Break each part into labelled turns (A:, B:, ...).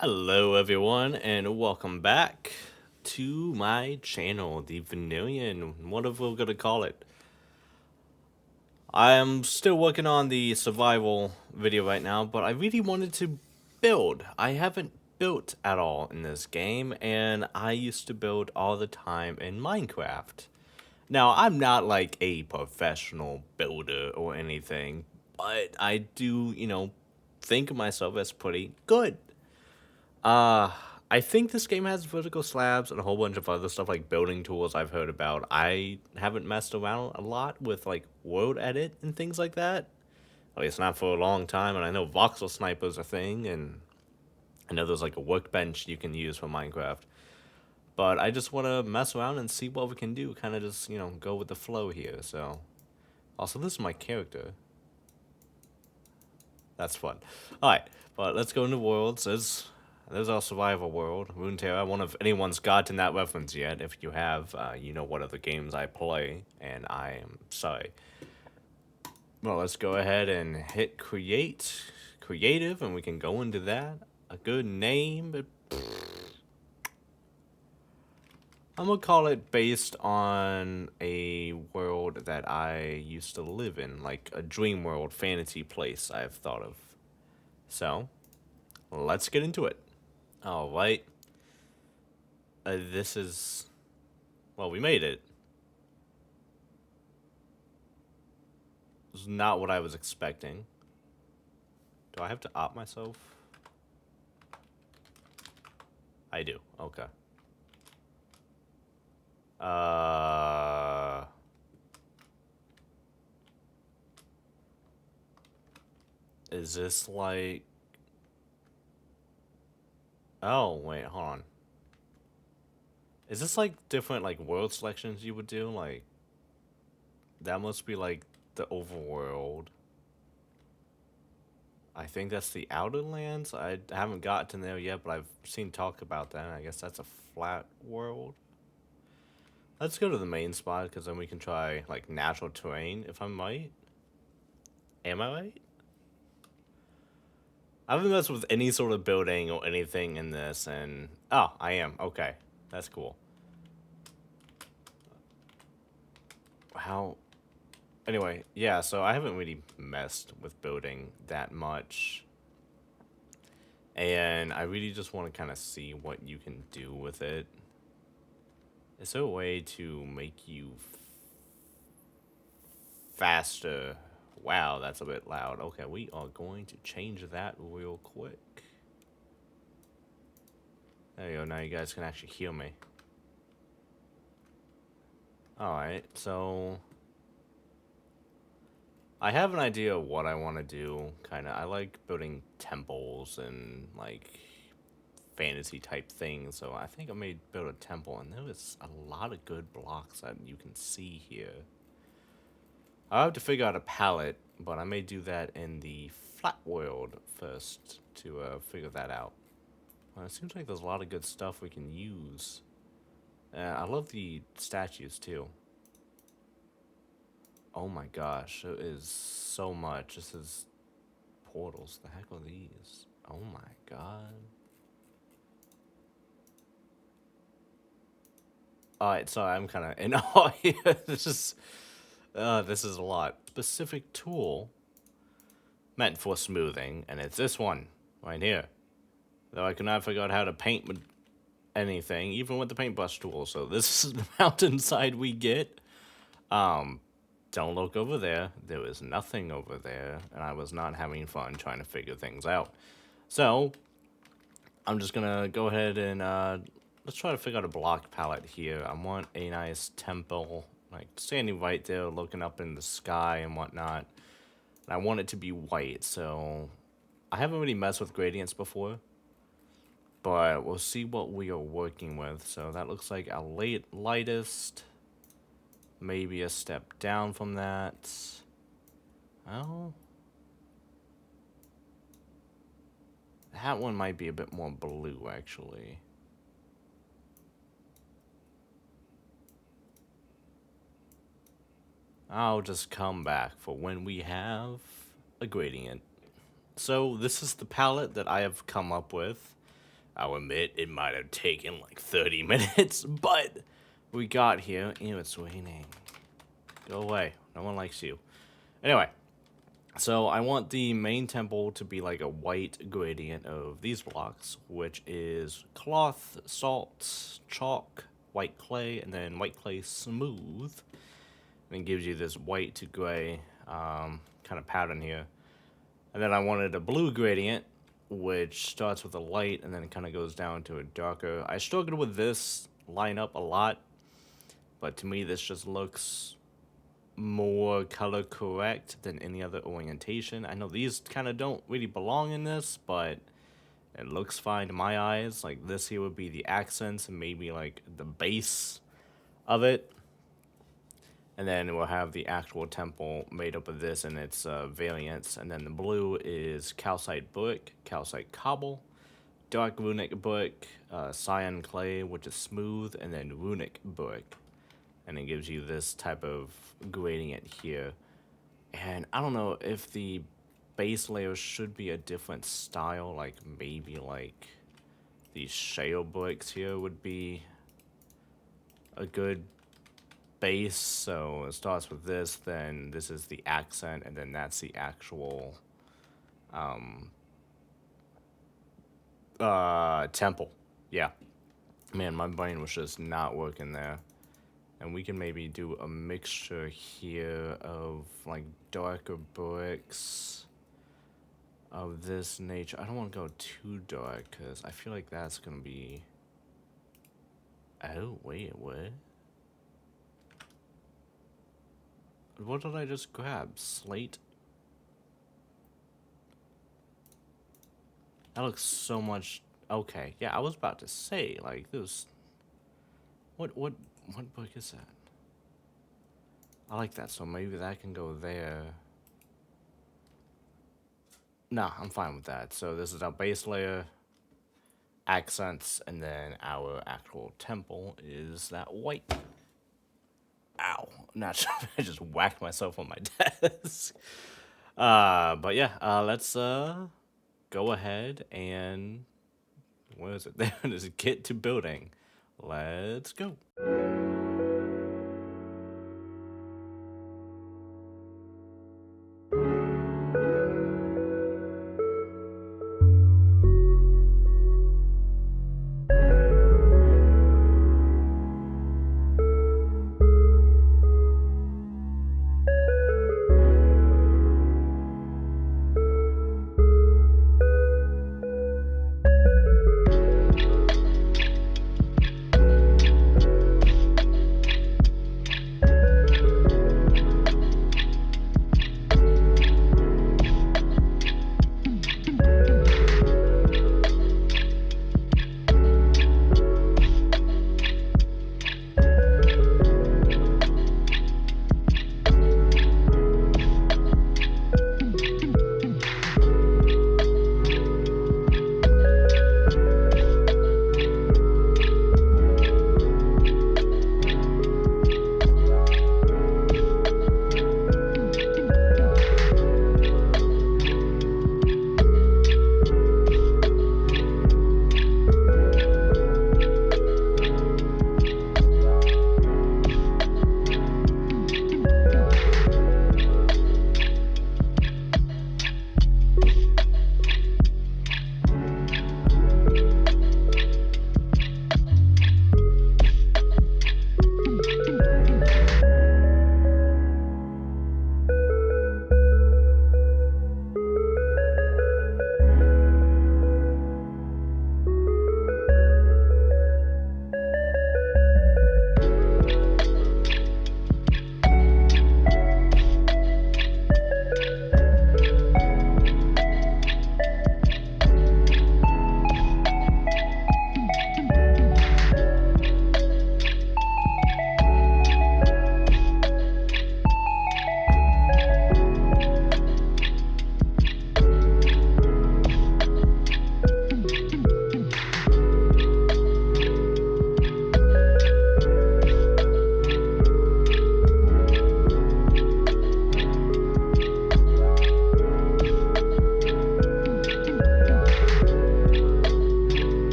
A: Hello everyone and welcome back to my channel, the Vanillion, whatever we're gonna call it. I am still working on the survival video right now, but I really wanted to build. I haven't built at all in this game, and I used to build all the time in Minecraft. Now, I'm not like a professional builder or anything, but I do, think of myself as pretty good. Uh, I think this game has vertical slabs and a whole bunch of other stuff like building tools I've heard about. I haven't messed around a lot with like world edit and things like that. At least not for a long time. And I know voxel snipers a thing, and I know there's like a workbench you can use for Minecraft. But I just want to mess around and see what we can do. Kind of just go with the flow here. So, also this is my character. That's fun. All right, but let's go into worlds. There's our survival world, Runeterra. I wonder if anyone's gotten that reference yet. If you have, you know what other games I play, and I am sorry. Well, let's go ahead and hit creative, and we can go into that. A good name, but I'm gonna call it based on a world that I used to live in, like a dream world fantasy place I've thought of. So, let's get into it. All right. This is, well, we made it. This is not what I was expecting. Do I have to opt myself? I do. Okay. Uh. Is this like... Oh, wait, hold on. Is this like different like world selections you would do? Like, that must be like the overworld. I think that's the Outer Lands. I haven't gotten there yet, but I've seen talk about that. I guess that's a flat world. Let's go to the main spot, because then we can try like natural terrain, if I'm right. Am I right? I haven't messed with any sort of building or anything in this, and... Oh, I am. Okay. That's cool. How... Anyway, yeah, so I haven't really messed with building that much. And I really just want to kind of see what you can do with it. Is there a way to make you faster? Wow, that's a bit loud. Okay, we are going to change that real quick. There you go, now you guys can actually hear me. Alright, so... I have an idea of what I want to do, kinda. I like building temples and, like, fantasy type things, so I think I may build a temple, and there is a lot of good blocks that you can see here. I'll have to figure out a palette, but I may do that in the flat world first to figure that out. It seems like there's a lot of good stuff we can use. I love the statues too. Oh my gosh, there is so much. This is portals. The heck are these? Oh my god. Alright, sorry, I'm kind of in awe here. This is a lot. Specific tool meant for smoothing, and it's this one right here. Though I cannot figure out how to paint with anything, even with the paintbrush tool. So this is the mountainside we get. Don't look over there. There is nothing over there, and I was not having fun trying to figure things out. So I'm just gonna go ahead and let's try to figure out a block palette here. I want a nice temple, like standing right there, looking up in the sky and whatnot. And I want it to be white, so I haven't really messed with gradients before, but we'll see what we are working with. So that looks like our lightest, maybe a step down from that. Oh, that one might be a bit more blue, actually. I'll just come back for when we have a gradient. So this is the palette that I have come up with. I'll admit it might have taken like 30 minutes, but we got here. Ew, it's raining. Go away. No one likes you. Anyway, so I want the main temple to be like a white gradient of these blocks, which is cloth, salt, chalk, white clay, and then white clay smooth. And it gives you this white to gray kind of pattern here. And then I wanted a blue gradient, which starts with a light and then it kind of goes down to a darker. I struggled with this lineup a lot, but to me this just looks more color correct than any other orientation. I know these kind of don't really belong in this, but it looks fine to my eyes. Like this here would be the accents and maybe like the base of it. And then we'll have the actual temple made up of this and its variants. And then the blue is calcite brick, calcite cobble, dark runic brick, cyan clay, which is smooth, and then runic brick. And it gives you this type of gradient here. And I don't know if the base layer should be a different style, like maybe like these shale bricks here would be a good base. So it starts with this, then this is the accent, and then that's the actual temple. Yeah, man, my brain was just not working there. And we can maybe do a mixture here of like darker bricks of this nature. I don't want to go too dark because I feel like that's gonna be, oh wait, what? What did I just grab? Slate? That looks so much... Okay, yeah, I was about to say, like, this... What book is that? I like that, so maybe that can go there. Nah, I'm fine with that. So this is our base layer, accents, and then our actual temple is that white. Ow. Not sure if I just whacked myself on my desk. But yeah, let's go ahead and... Where is it? There it is. Get to building. Let's go.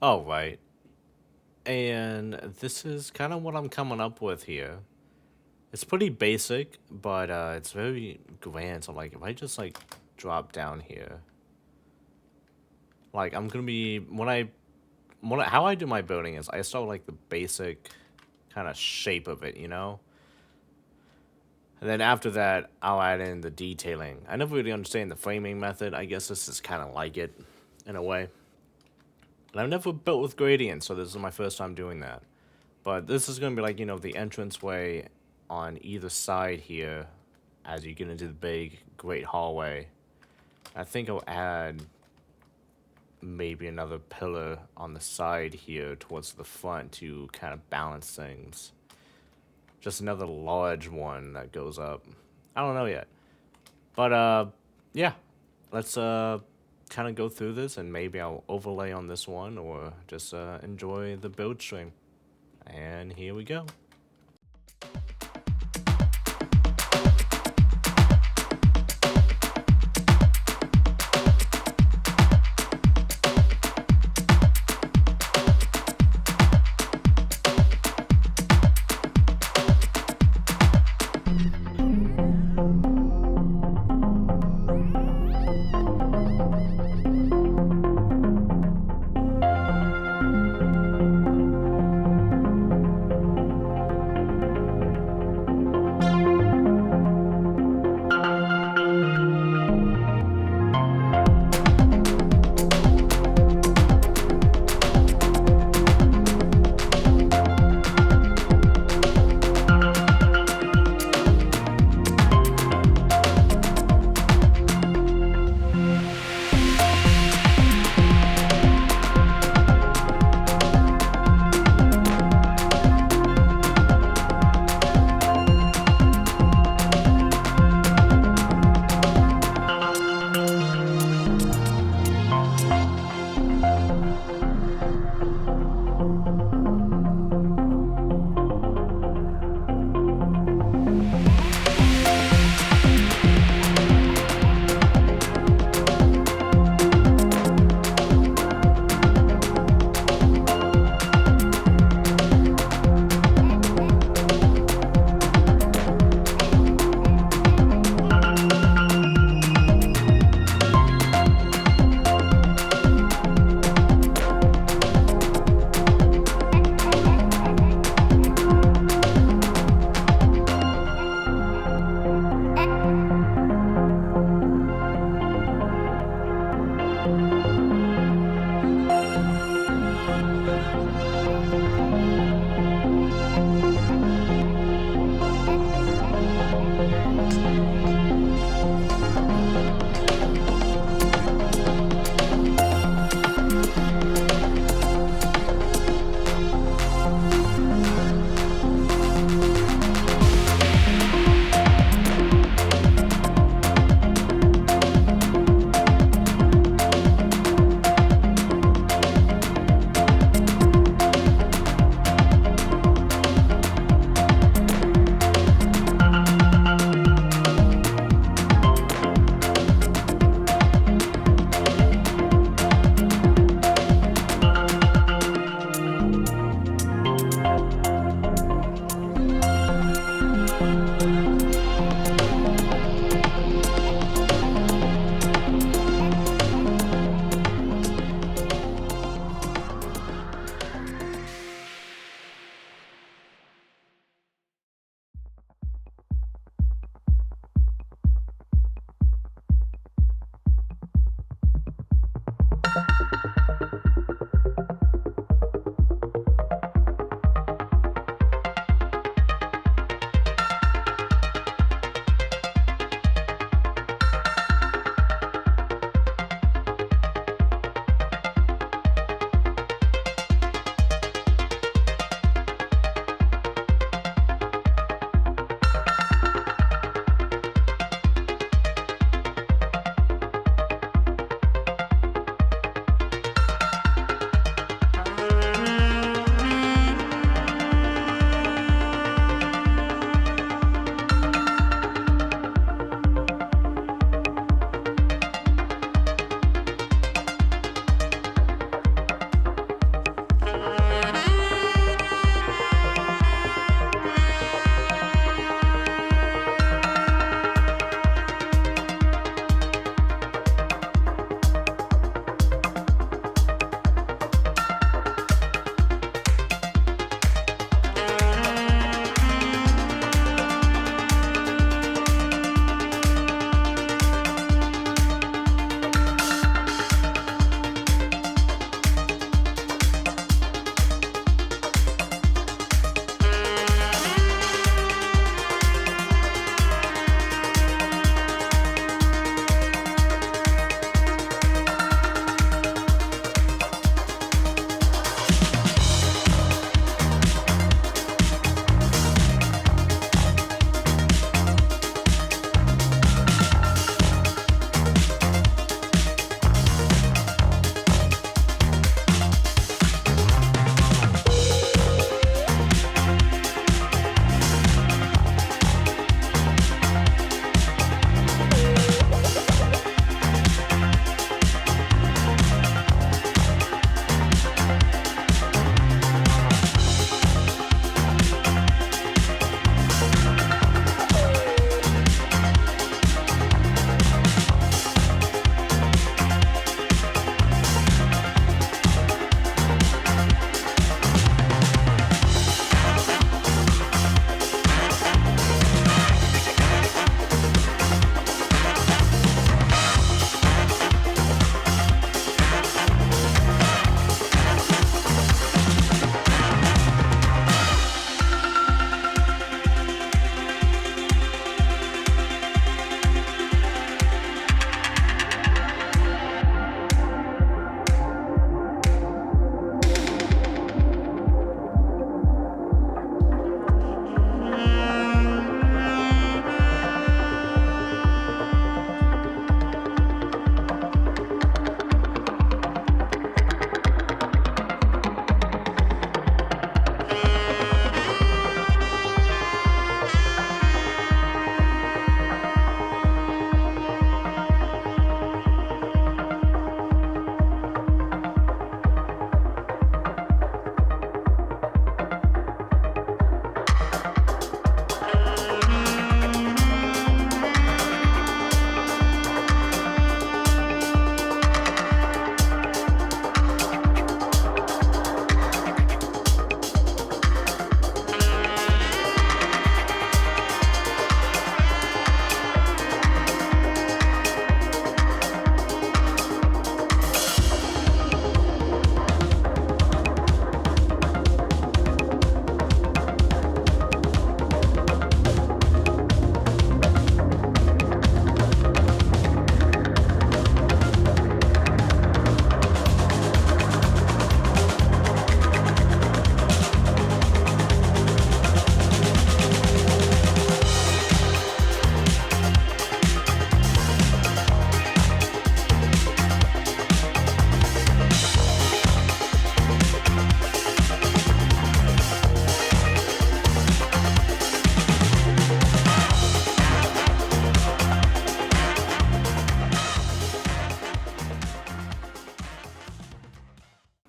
A: Oh, right. And this is kind of what I'm coming up with here. It's pretty basic, but it's very grand. So like, if I just like drop down here, like I'm gonna be how I do my building is I start with like the basic kind of shape of it, you know. And then after that, I'll add in the detailing. I never really understand the framing method. I guess this is kind of like it, in a way. And I've never built with gradients, so this is my first time doing that. But this is going to be like, you know, the entranceway on either side here as you get into the big, great hallway. I think I'll add maybe another pillar on the side here towards the front to kind of balance things. Just another large one that goes up. I don't know yet. But, yeah. Let's, kind of go through this, and maybe I'll overlay on this one or just, enjoy the build stream. And here we go.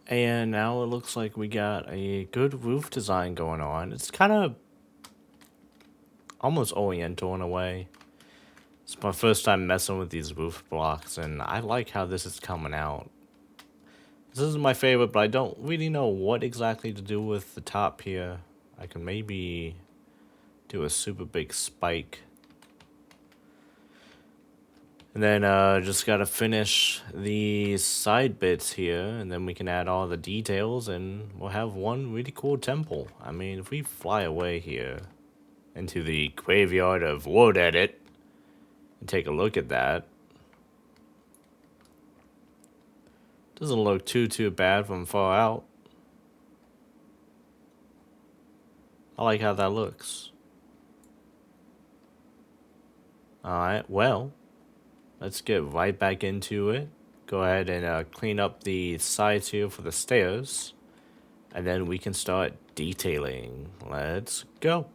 A: And now it looks like we got a good roof design going on. It's kind of almost oriental in a way. It's my first time messing with these roof blocks, and I like how this is coming out. This isn't my favorite, but I don't really know what exactly to do with the top here. I can maybe do a super big spike. And then just gotta finish the side bits here, and then we can add all the details, and we'll have one really cool temple. I mean, if we fly away here into the graveyard of Word Edit and take a look at that, doesn't look too bad from far out. I like how that looks. Alright, well, let's get right back into it. Go ahead and clean up the sides here for the stairs. And then we can start detailing. Let's go.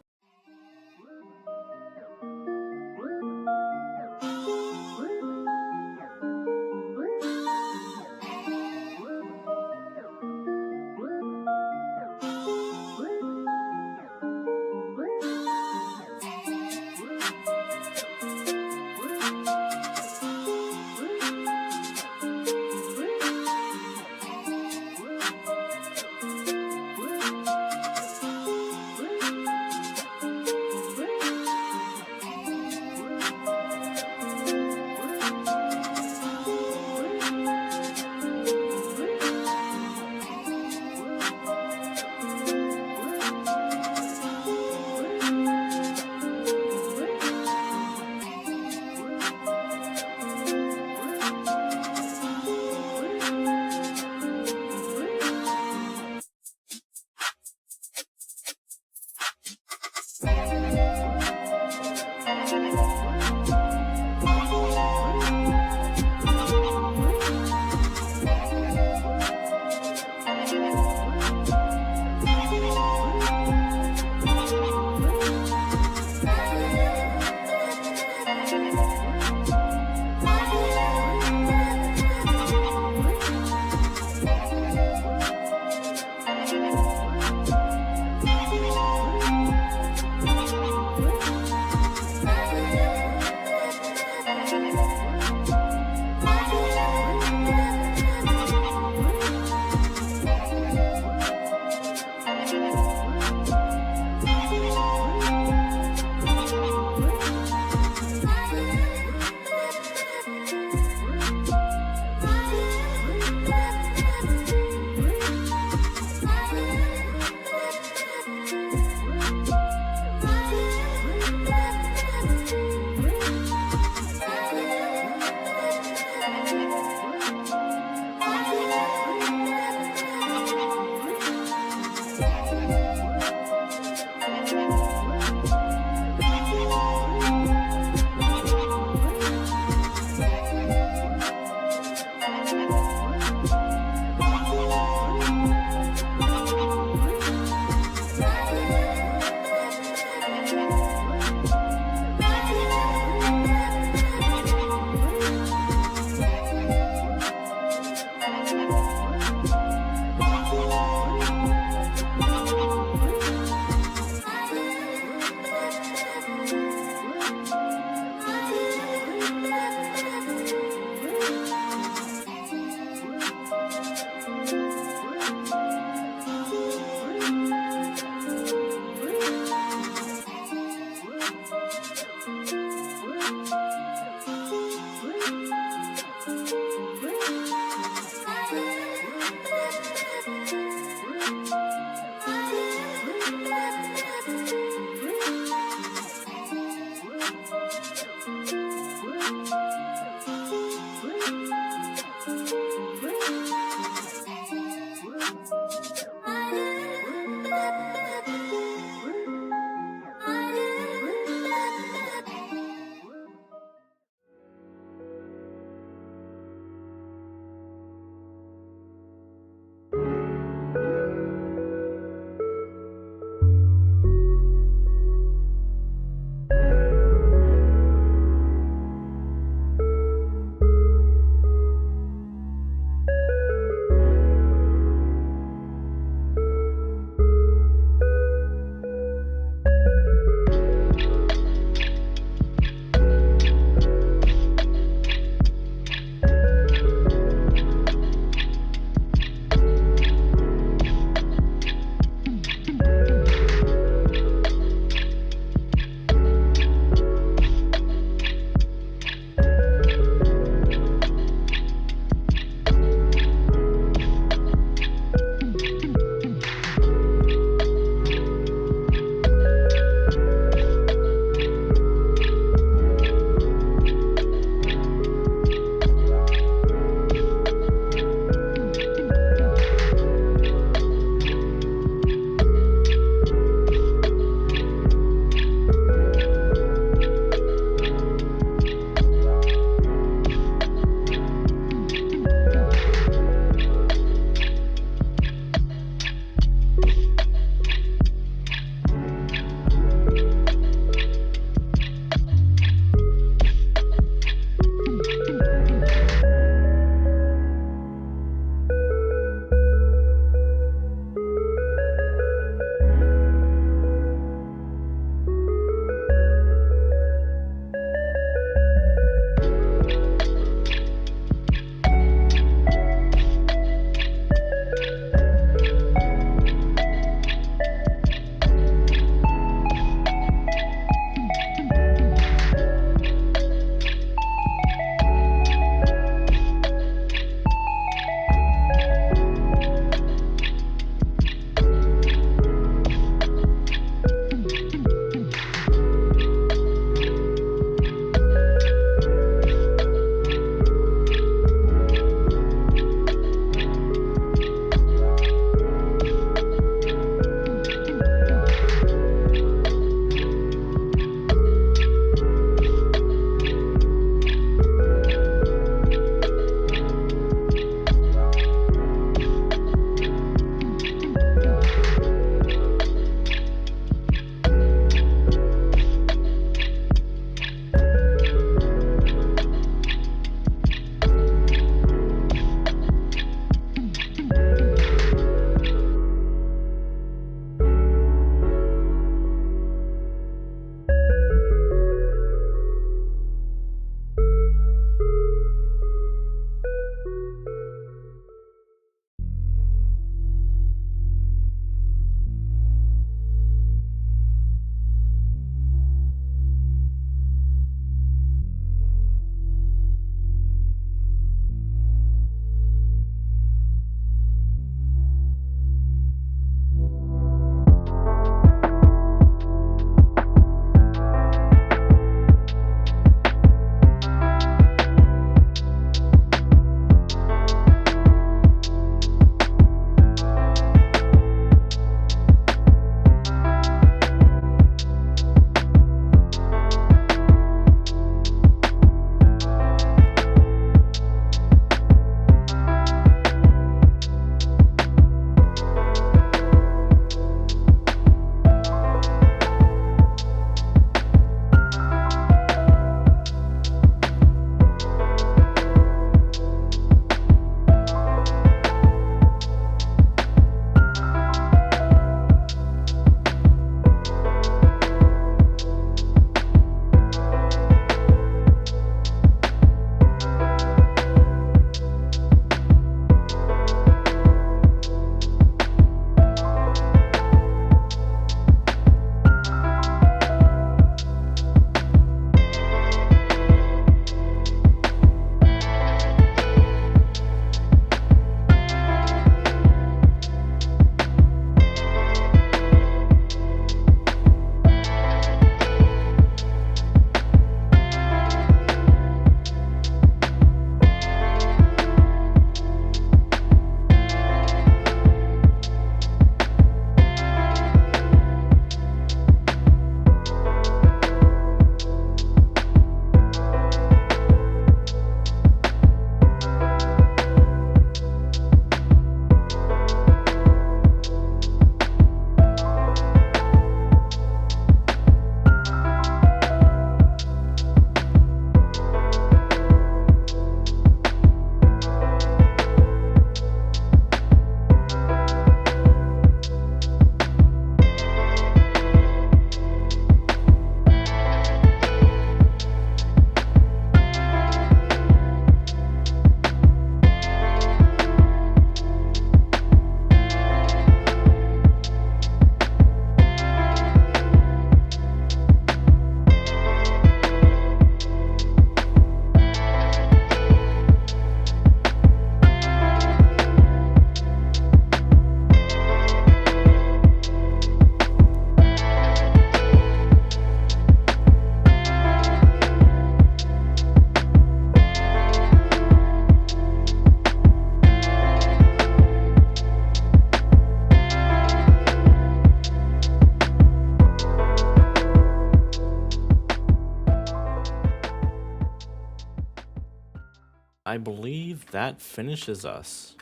A: I believe that finishes us.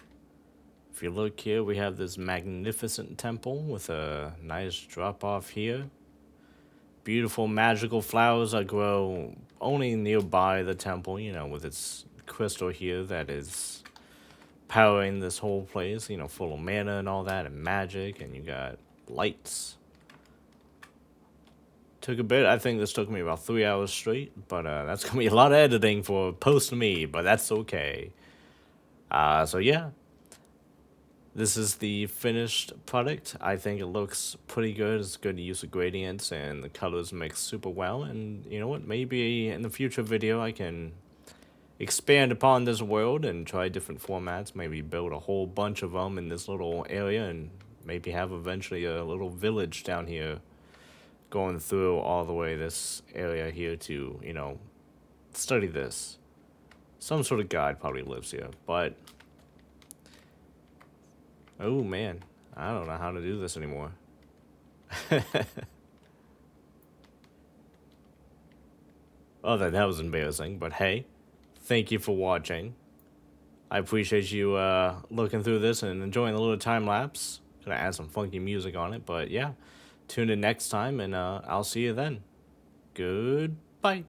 A: If you look here, we have this magnificent temple with a nice drop off here. Beautiful magical flowers that grow only nearby the temple, you know, with its crystal here that is powering this whole place, you know, full of mana and all that, and magic, and you got lights. Took a bit. I think this took me about 3 hours straight, but that's gonna be a lot of editing for post me, but that's okay. So yeah, this is the finished product. I think it looks pretty good. It's good use of gradients, and the colors mix super well. And you know what? Maybe in the future video I can expand upon this world and try different formats. Maybe build a whole bunch of them in this little area, and maybe have eventually a little village down here going through all the way this area here to, you know, study this. Some sort of guide probably lives here, but oh man, I don't know how to do this anymore. Oh, that was embarrassing, but hey, thank you for watching. I appreciate you looking through this and enjoying the little time lapse. Gonna add some funky music on it, but yeah, tune in next time, and I'll see you then. Goodbye.